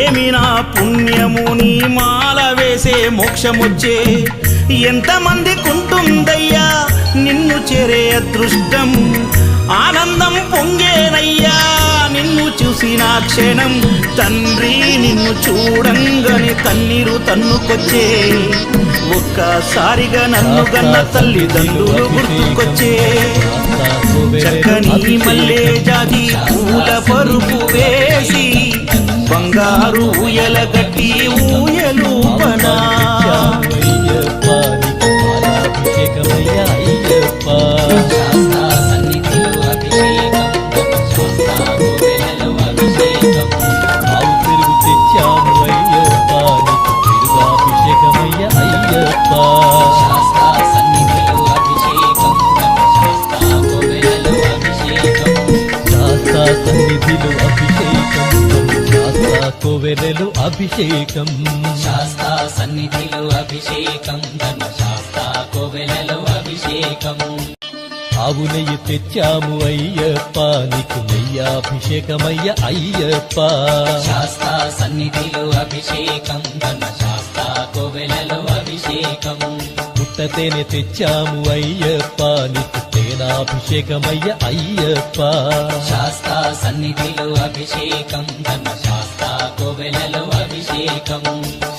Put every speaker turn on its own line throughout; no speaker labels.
ఏమి నా పుణ్యము నీ మాల వేసే మోక్షమొచ్చే ఎంతమందికుంటుందయ్యా నిన్ను చేరే అదృష్టం ఆనందం పొంగేనయ్యా నిన్ను చూసిన క్షణం తండ్రి నిన్ను చూడంగానే కన్నీరు తన్నుకొచ్చే ఒక్కసారిగా నన్ను గన్న తల్లిదండ్రులు గుర్తుకొచ్చే చక్కని మల్లె జాతి పూల పరుపు వేసి బంగారు ఊయల గట్టి ఊయలూపనా
కోవెలలు అభిషేకం
శాస్తా సన్నిధిలో అభిషేకం ధర్మశాస్త్ర కోవెలలో అభిషేకం
ఆవు నెయ్యి తెచ్చాము అయ్యప్ప నీకు నెయ్యాభిషేకమయ్య అయ్యప్ప
శాస్తా సన్నిధిలో అభిషేకం ధర్మశాస్త్ర కోవెలలో అభిషేకం
పుట్టతేనె తెచ్చాము అయ్యప్ప నీకు తేనాభిషేకమయ్య అయ్యప్ప
శాస్తా సన్నిధిలో అభిషేకం ధర్మశాస్త్ర కోవెలలో అభిషేకం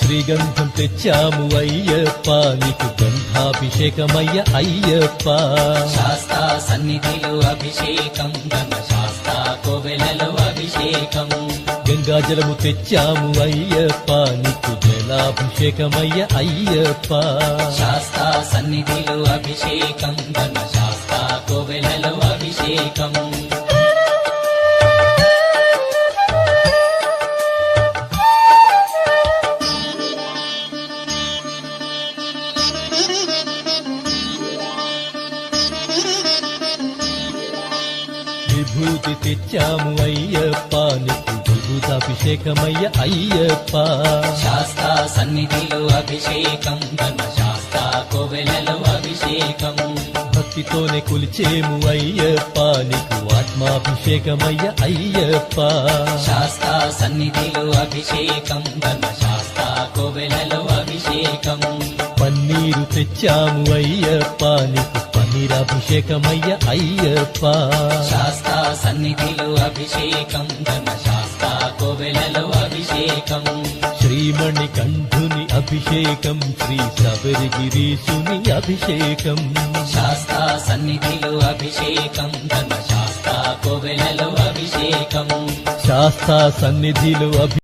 శ్రీగంధం తెచ్చాము అయ్యప్ప నీకు గంధాభిషేకమయ్య అయ్యప్ప
శాస్తా సన్నిధిలో అభిషేకం ధర్మశాస్త్ర కోవెలలో అభిషేకం
గంగాజలము తెచ్చాము అయ్యప్ప నీకు జలాభిషేకమయ్య అయ్యప్ప
శాస్తా సన్నిధిలో అభిషేకం ధర్మశాస్త్ర కోవెలలో అభిషేకం
విభూతి తెచ్చాము అయ్యప్ప నీకు విభూతాభిషేకమయ్య అయ్యప్ప
శాస్తా సన్నిధిలో అభిషేకం ధర్మశాస్త్ర కోవెలలో అభిషేకం
భక్తితోనే కొలిచేము అయ్యప్ప నీకు ఆత్మాభిషేకమయ్య అయ్యప్ప
శాస్తా సన్నిధిలో అభిషేకం ధర్మశాస్త్ర కోవెలలో అభిషేకం
పన్నీరు తెచ్చాము అయ్యప్ప నీకు పన్నీరాభిషేకమయ్య అయ్యప్ప
శాస్తా సన్నిధిలో అభిషేకం ధర్మశాస్త్ర కోవెలలో అభిషేకం
శ్రీమణి కంఠుని అభిషేకం శ్రీ శబరిగిరీశుని అభిషేకం
శాస్తా సన్నిధిలో అభిషేకం ధర్మశాస్త్ర కోవెలలో అభిషేకం
శాస్తా సన్నిధిలో